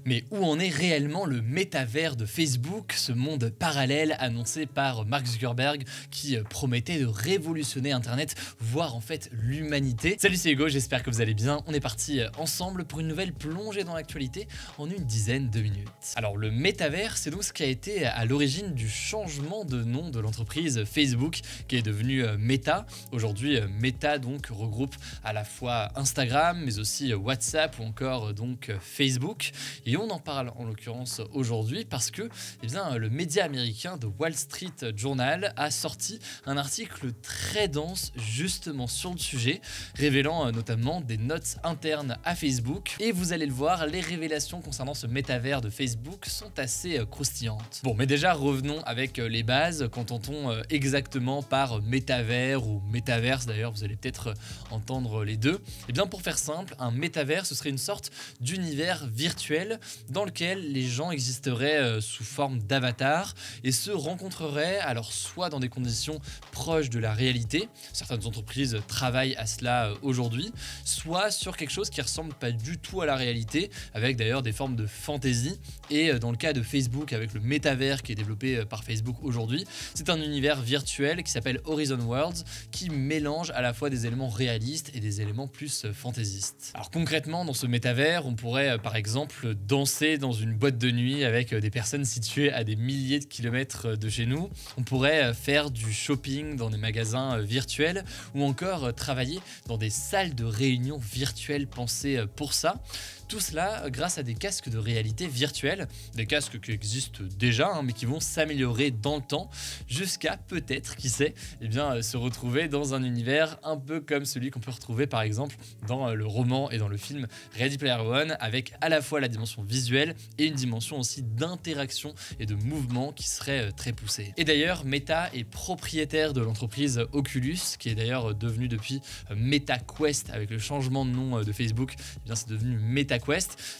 Mais où en est réellement le métavers de Facebook, ce monde parallèle annoncé par Mark Zuckerberg qui promettait de révolutionner Internet, voire en fait l'humanité? Salut, c'est Hugo, j'espère que vous allez bien. On est parti ensemble pour une nouvelle plongée dans l'actualité en une dizaine de minutes. Alors le métavers, c'est donc ce qui a été à l'origine du changement de nom de l'entreprise Facebook qui est devenue Meta. Aujourd'hui, Meta donc regroupe à la fois Instagram, mais aussi WhatsApp ou encore donc Facebook. Et on en parle en l'occurrence aujourd'hui parce que le média américain The Wall Street Journal a sorti un article très dense justement sur le sujet, révélant notamment des notes internes à Facebook. Et vous allez le voir, les révélations concernant ce métavers de Facebook sont assez croustillantes. Bon, mais déjà revenons avec les bases. Qu'entend-on exactement par métavers ou métaverse? D'ailleurs, vous allez peut-être entendre les deux. Et bien pour faire simple, un métavers, ce serait une sorte d'univers virtuel dans lequel les gens existeraient sous forme d'avatar et se rencontreraient alors soit dans des conditions proches de la réalité, certaines entreprises travaillent à cela aujourd'hui, soit sur quelque chose qui ressemble pas du tout à la réalité, avec d'ailleurs des formes de fantaisie. Et dans le cas de Facebook, avec le métavers qui est développé par Facebook aujourd'hui, c'est un univers virtuel qui s'appelle Horizon Worlds, qui mélange à la fois des éléments réalistes et des éléments plus fantaisistes. Alors concrètement, dans ce métavers, on pourrait par exemple danser dans une boîte de nuit avec des personnes situées à des milliers de kilomètres de chez nous. On pourrait faire du shopping dans des magasins virtuels ou encore travailler dans des salles de réunion virtuelles pensées pour ça. Tout cela grâce à des casques de réalité virtuelle, des casques qui existent déjà mais qui vont s'améliorer dans le temps jusqu'à peut-être, qui sait, se retrouver dans un univers un peu comme celui qu'on peut retrouver par exemple dans le roman et dans le film Ready Player One, avec à la fois la dimension visuelle et une dimension aussi d'interaction et de mouvement qui serait très poussée. Et d'ailleurs, Meta est propriétaire de l'entreprise Oculus, qui est d'ailleurs devenue depuis MetaQuest avec le changement de nom de Facebook. C'est devenu MetaQuest.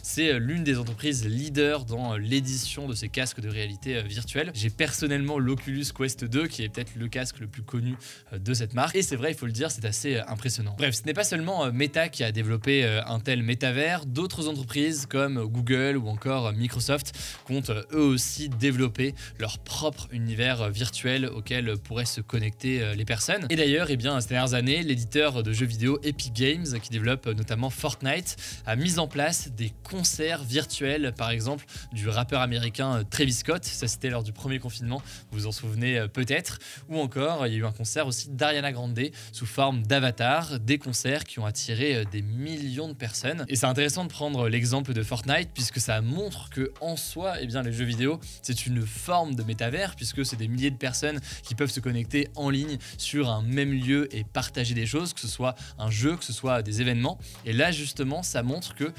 C'est l'une des entreprises leaders dans l'édition de ces casques de réalité virtuelle. J'ai personnellement l'Oculus Quest 2 qui est peut-être le casque le plus connu de cette marque. Et c'est vrai, il faut le dire, c'est assez impressionnant. Bref, ce n'est pas seulement Meta qui a développé un tel métavers. D'autres entreprises comme Google ou encore Microsoft comptent eux aussi développer leur propre univers virtuel auquel pourraient se connecter les personnes. Et d'ailleurs, ces dernières années, l'éditeur de jeux vidéo Epic Games, qui développe notamment Fortnite, a mis en place des concerts virtuels, par exemple du rappeur américain Travis Scott, ça c'était lors du premier confinement, vous vous en souvenez peut-être, ou encore il y a eu un concert aussi d'Ariana Grande sous forme d'avatar, des concerts qui ont attiré des millions de personnes. Et c'est intéressant de prendre l'exemple de Fortnite puisque ça montre que en soi, les jeux vidéo c'est une forme de métavers, puisque c'est des milliers de personnes qui peuvent se connecter en ligne sur un même lieu et partager des choses, que ce soit un jeu, que ce soit des événements. Et là justement, ça montre que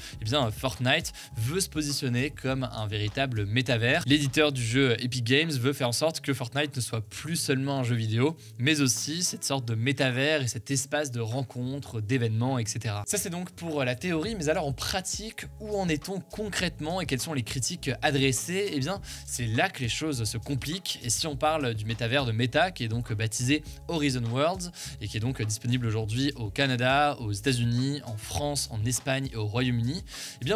Fortnite veut se positionner comme un véritable métavers. L'éditeur du jeu Epic Games veut faire en sorte que Fortnite ne soit plus seulement un jeu vidéo, mais aussi cette sorte de métavers et cet espace de rencontres, d'événements, etc. Ça c'est donc pour la théorie, mais alors en pratique, où en est-on concrètement et quelles sont les critiques adressées? C'est là que les choses se compliquent. Et si on parle du métavers de Meta, qui est donc baptisé Horizon Worlds et qui est donc disponible aujourd'hui au Canada, aux États-Unis, en France, en Espagne et au Royaume-Uni,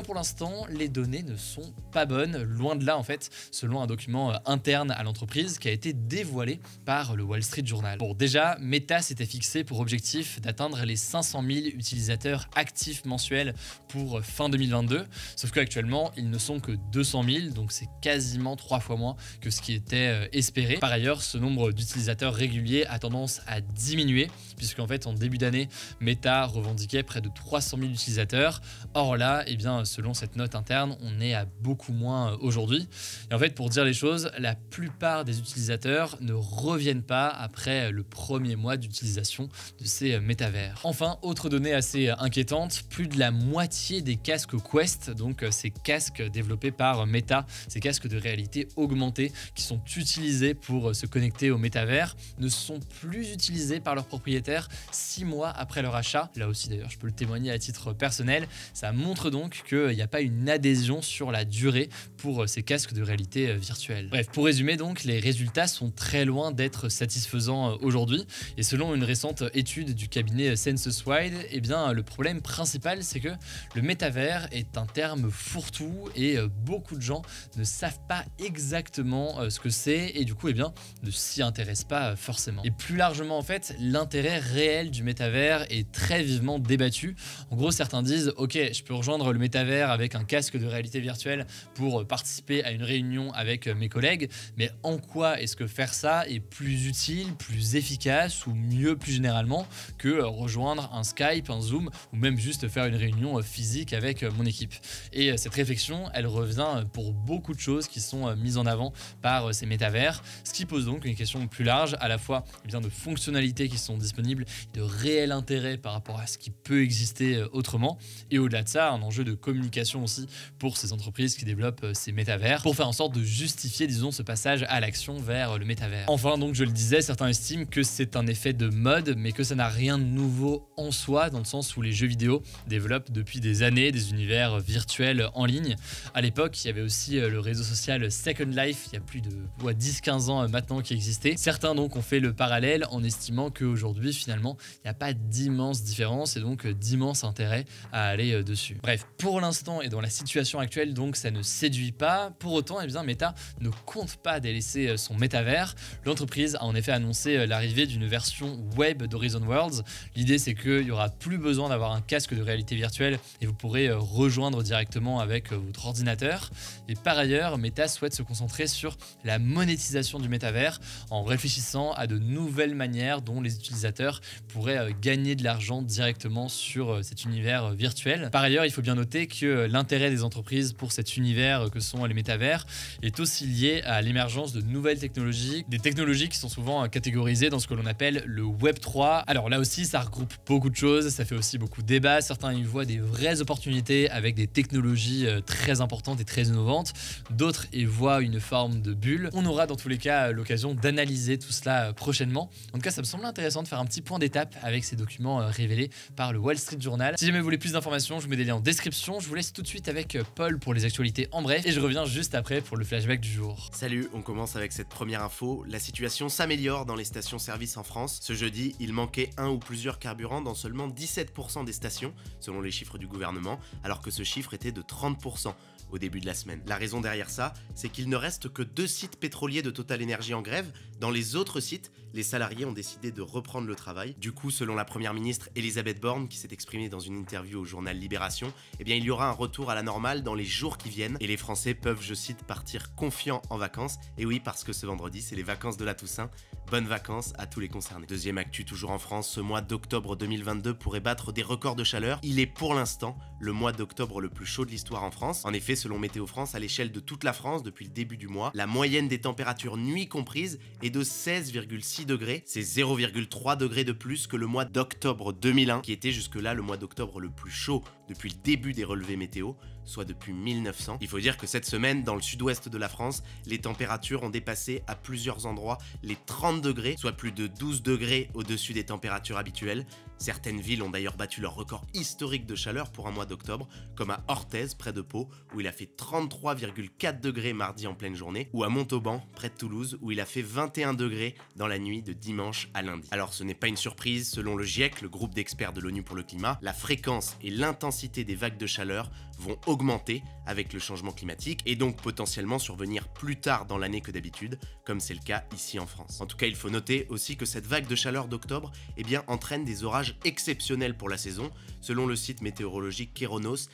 pour l'instant, les données ne sont pas bonnes, loin de là en fait, selon un document interne à l'entreprise qui a été dévoilé par le Wall Street Journal. Bon, déjà, Meta s'était fixé pour objectif d'atteindre les 500 000 utilisateurs actifs mensuels pour fin 2022, sauf qu'actuellement, ils ne sont que 200 000, donc c'est quasiment 3 fois moins que ce qui était espéré. Par ailleurs, ce nombre d'utilisateurs réguliers a tendance à diminuer, puisqu'en fait, en début d'année, Meta revendiquait près de 300 000 utilisateurs. Or là, selon cette note interne, on est à beaucoup moins aujourd'hui. Et en fait, pour dire les choses, la plupart des utilisateurs ne reviennent pas après le premier mois d'utilisation de ces métavers. Enfin, autre donnée assez inquiétante, plus de la moitié des casques Quest, donc ces casques développés par Meta, ces casques de réalité augmentée qui sont utilisés pour se connecter au métavers, ne sont plus utilisés par leurs propriétaires 6 mois après leur achat. Là aussi d'ailleurs, je peux le témoigner à titre personnel, ça montre montre donc qu'il n'y a pas une adhésion sur la durée pour ces casques de réalité virtuelle. Bref, pour résumer donc, les résultats sont très loin d'être satisfaisants aujourd'hui, et selon une récente étude du cabinet SensusWide, eh bien, le problème principal c'est que le métavers est un terme fourre-tout et beaucoup de gens ne savent pas exactement ce que c'est et du coup eh bien, ne s'y intéressent pas forcément. Et plus largement en fait, l'intérêt réel du métavers est très vivement débattu. En gros, certains disent ok, je peux rejoindre le métavers avec un casque de réalité virtuelle pour participer à une réunion avec mes collègues, mais en quoi est-ce que faire ça est plus utile, plus efficace ou mieux plus généralement que rejoindre un Skype, un Zoom ou même juste faire une réunion physique avec mon équipe. Et cette réflexion, elle revient pour beaucoup de choses qui sont mises en avant par ces métavers, ce qui pose donc une question plus large, à la fois bien de fonctionnalités qui sont disponibles, de réel intérêt par rapport à ce qui peut exister autrement, et au-delà de ça, un enjeu de communication aussi pour ces entreprises qui développent ces métavers, pour faire en sorte de justifier, disons, ce passage à l'action vers le métavers. Enfin, donc je le disais, certains estiment que c'est un effet de mode, mais que ça n'a rien de nouveau en soi, dans le sens où les jeux vidéo développent depuis des années des univers virtuels en ligne. À l'époque, il y avait aussi le réseau social Second Life, il y a plus de 10-15 ans maintenant qui existait. Certains donc ont fait le parallèle en estimant qu'aujourd'hui finalement il n'y a pas d'immense différence et donc d'immense intérêt à aller dessus. Bref, pour l'instant et dans la situation actuelle donc ça ne séduit pas. Pour autant, eh bien, Meta ne compte pas délaisser son métavers. L'entreprise a en effet annoncé l'arrivée d'une version web d'Horizon Worlds. L'idée c'est qu'il n'y aura plus besoin d'avoir un casque de réalité virtuelle et vous pourrez rejoindre directement avec votre ordinateur. Et par ailleurs, Meta souhaite se concentrer sur la monétisation du métavers en réfléchissant à de nouvelles manières dont les utilisateurs pourraient gagner de l'argent directement sur cet univers virtuel. Par ailleurs, il faut bien noter que l'intérêt des entreprises pour cet univers que sont les métavers est aussi lié à l'émergence de nouvelles technologies, des technologies qui sont souvent catégorisées dans ce que l'on appelle le Web 3. Alors là aussi, ça regroupe beaucoup de choses, ça fait aussi beaucoup de débats. Certains y voient des vraies opportunités avec des technologies très importantes et très innovantes. D'autres y voient une forme de bulle. On aura dans tous les cas l'occasion d'analyser tout cela prochainement. En tout cas, ça me semble intéressant de faire un petit point d'étape avec ces documents révélés par le Wall Street Journal. Si jamais vous voulez plus d'informations, je vous mets des liens en description. Je vous laisse tout de suite avec Paul pour les actualités en bref et je reviens juste après pour le flashback du jour. Salut, on commence avec cette première info. La situation s'améliore dans les stations-service en France. Ce jeudi, il manquait un ou plusieurs carburants dans seulement 17% des stations, selon les chiffres du gouvernement, alors que ce chiffre était de 30% au début de la semaine. La raison derrière ça, c'est qu'il ne reste que 2 sites pétroliers de Total Energy en grève. Dans les autres sites, les salariés ont décidé de reprendre le travail. Du coup, selon la première ministre Elisabeth Borne, qui s'est exprimée dans une interview au journal Libération, eh bien, il y aura un retour à la normale dans les jours qui viennent et les Français peuvent, je cite, partir confiants en vacances. Et oui, parce que ce vendredi, c'est les vacances de la Toussaint. Bonnes vacances à tous les concernés. Deuxième actu, toujours en France, ce mois d'octobre 2022 pourrait battre des records de chaleur. Il est pour l'instant le mois d'octobre le plus chaud de l'histoire en France. En effet, selon Météo France, à l'échelle de toute la France depuis le début du mois, la moyenne des températures nuit comprises est de 16,6 degrés. C'est 0,3 degrés de plus que le mois d'octobre 2001, qui était jusque-là le mois d'octobre le plus chaud depuis le début des relevés météo, soit depuis 1900. Il faut dire que cette semaine, dans le sud-ouest de la France, les températures ont dépassé à plusieurs endroits les 30 degrés, soit plus de 12 degrés au-dessus des températures habituelles. Certaines villes ont d'ailleurs battu leur record historique de chaleur pour un mois d'octobre, comme à Orthez, près de Pau, où il a fait 33,4 degrés mardi en pleine journée, ou à Montauban, près de Toulouse, où il a fait 21 degrés dans la nuit de dimanche à lundi. Alors ce n'est pas une surprise, selon le GIEC, le groupe d'experts de l'ONU pour le climat, la fréquence et l'intensité des vagues de chaleur vont augmenter avec le changement climatique et donc potentiellement survenir plus tard dans l'année que d'habitude, comme c'est le cas ici en France. En tout cas, il faut noter aussi que cette vague de chaleur d'octobre entraîne des orages exceptionnels pour la saison. Selon le site météorologique Kéronos,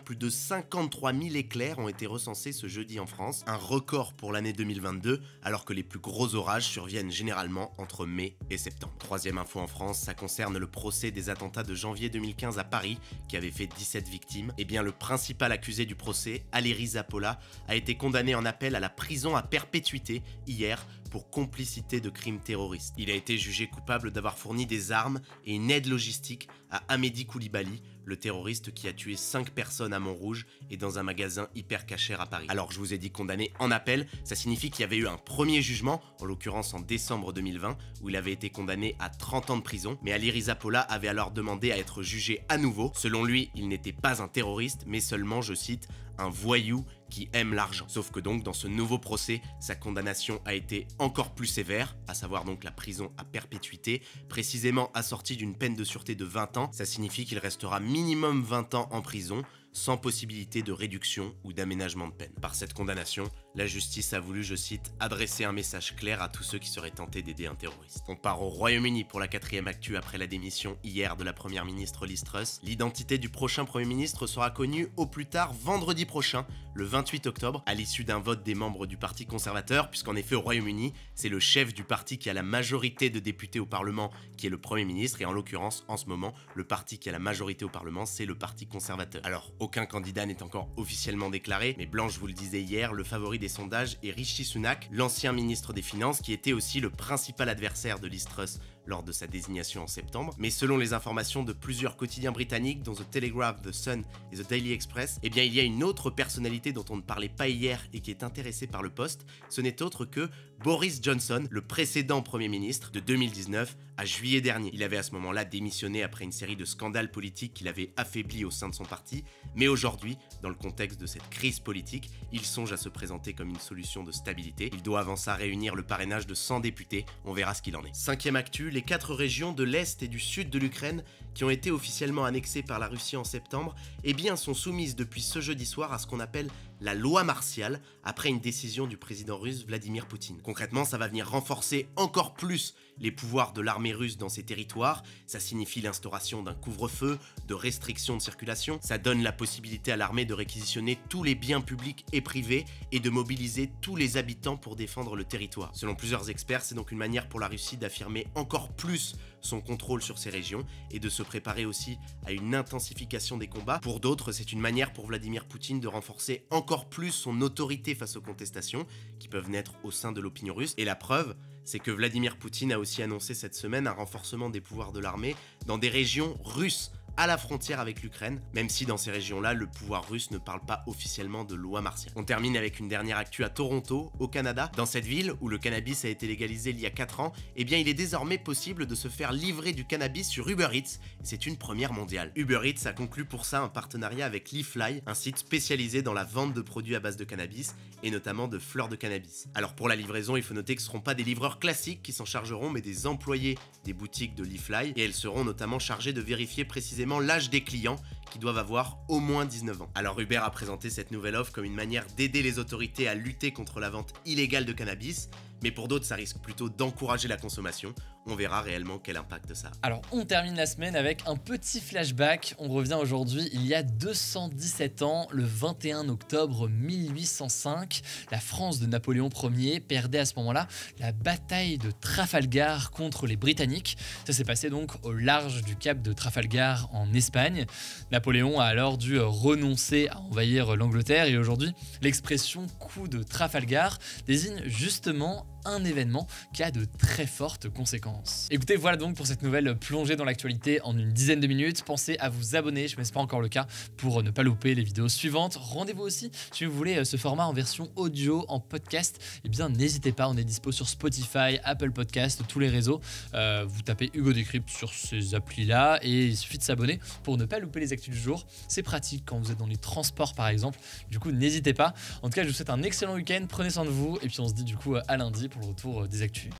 plus de 53 000 éclairs ont été recensés ce jeudi en France, un record pour l'année 2022, alors que les plus gros orages surviennent généralement entre mai et septembre. Troisième info en France, ça concerne le procès des attentats de janvier 2015 à Paris, qui avait fait 17 victimes. Le principal accusé du procès, Aléry Zapola, a été condamné en appel à la prison à perpétuité hier pour complicité de crimes terroristes. Il a été jugé coupable d'avoir fourni des armes et une aide logistique à Amédi Koulibaly, le terroriste qui a tué 5 personnes à Montrouge et dans un magasin hyper cacher à Paris. Alors je vous ai dit condamné en appel, ça signifie qu'il y avait eu un premier jugement, en l'occurrence en décembre 2020, où il avait été condamné à 30 ans de prison, mais Ali Riza Pola avait alors demandé à être jugé à nouveau. Selon lui, il n'était pas un terroriste, mais seulement, je cite, un voyou qui aime l'argent. Sauf que donc dans ce nouveau procès, sa condamnation a été encore plus sévère, à savoir donc la prison à perpétuité, précisément assortie d'une peine de sûreté de 20 ans. Ça signifie qu'il restera minimum 20 ans en prison, sans possibilité de réduction ou d'aménagement de peine. Par cette condamnation, la justice a voulu, je cite, adresser un message clair à tous ceux qui seraient tentés d'aider un terroriste. On part au Royaume-Uni pour la 4e actu après la démission hier de la première ministre Liz Truss. L'identité du prochain premier ministre sera connue au plus tard vendredi prochain, le 28 octobre, à l'issue d'un vote des membres du Parti conservateur, puisqu'en effet au Royaume-Uni, c'est le chef du parti qui a la majorité de députés au Parlement qui est le premier ministre, et en l'occurrence, en ce moment, le parti qui a la majorité au Parlement, c'est le Parti conservateur. Alors, aucun candidat n'est encore officiellement déclaré, mais Blanche vous le disait hier, le favori des sondages est Rishi Sunak, l'ancien ministre des Finances, qui était aussi le principal adversaire de Liz Truss lors de sa désignation en septembre. Mais selon les informations de plusieurs quotidiens britanniques, dont The Telegraph, The Sun et The Daily Express, eh bien il y a une autre personnalité dont on ne parlait pas hier et qui est intéressée par le poste. Ce n'est autre que Boris Johnson, le précédent Premier ministre de 2019 à juillet dernier. Il avait à ce moment-là démissionné après une série de scandales politiques qu'il avait affaiblis au sein de son parti, mais aujourd'hui, dans le contexte de cette crise politique, il songe à se présenter comme une solution de stabilité. Il doit avant ça réunir le parrainage de 100 députés, on verra ce qu'il en est. 5e actu, les 4 régions de l'Est et du Sud de l'Ukraine qui ont été officiellement annexées par la Russie en septembre, eh bien sont soumises depuis ce jeudi soir à ce qu'on appelle la loi martiale, après une décision du président russe Vladimir Poutine. Concrètement, ça va venir renforcer encore plus les pouvoirs de l'armée russe dans ces territoires. Ça signifie l'instauration d'un couvre-feu, de restrictions de circulation. Ça donne la possibilité à l'armée de réquisitionner tous les biens publics et privés et de mobiliser tous les habitants pour défendre le territoire. Selon plusieurs experts, c'est donc une manière pour la Russie d'affirmer encore plus son contrôle sur ces régions et de se préparer aussi à une intensification des combats. Pour d'autres, c'est une manière pour Vladimir Poutine de renforcer encore plus son autorité face aux contestations qui peuvent naître au sein de l'opinion russe. Et la preuve, c'est que Vladimir Poutine a aussi annoncé cette semaine un renforcement des pouvoirs de l'armée dans des régions russes à la frontière avec l'Ukraine, même si dans ces régions-là, le pouvoir russe ne parle pas officiellement de loi martiale. On termine avec une dernière actu à Toronto, au Canada. Dans cette ville, où le cannabis a été légalisé il y a 4 ans, eh bien il est désormais possible de se faire livrer du cannabis sur Uber Eats. C'est une première mondiale. Uber Eats a conclu pour ça un partenariat avec Leafly, un site spécialisé dans la vente de produits à base de cannabis, et notamment de fleurs de cannabis. Alors pour la livraison, il faut noter que ce ne seront pas des livreurs classiques qui s'en chargeront, mais des employés des boutiques de Leafly, et elles seront notamment chargées de vérifier précisément l'âge des clients qui doivent avoir au moins 19 ans. Alors Uber a présenté cette nouvelle offre comme une manière d'aider les autorités à lutter contre la vente illégale de cannabis, mais pour d'autres ça risque plutôt d'encourager la consommation. On verra réellement quel impact ça a. Alors on termine la semaine avec un petit flashback. On revient aujourd'hui il y a 217 ans, le 21 octobre 1805. La France de Napoléon Ier perdait à ce moment-là la bataille de Trafalgar contre les Britanniques. Ça s'est passé donc au large du cap de Trafalgar en Espagne. Napoléon a alors dû renoncer à envahir l'Angleterre et aujourd'hui l'expression coup de Trafalgar désigne justement un événement qui a de très fortes conséquences. Écoutez, voilà donc pour cette nouvelle plongée dans l'actualité en une dizaine de minutes. Pensez à vous abonner, je ne sais pas encore le cas, pour ne pas louper les vidéos suivantes. Rendez-vous aussi si vous voulez ce format en version audio, en podcast. Eh bien, n'hésitez pas, on est dispo sur Spotify, Apple Podcast, tous les réseaux. Vous tapez Hugo Décrypte sur ces applis-là et il suffit de s'abonner pour ne pas louper les actus du jour. C'est pratique quand vous êtes dans les transports par exemple. Du coup, n'hésitez pas. En tout cas, je vous souhaite un excellent week-end. Prenez soin de vous et puis on se dit du coup à lundi pour le retour des actus.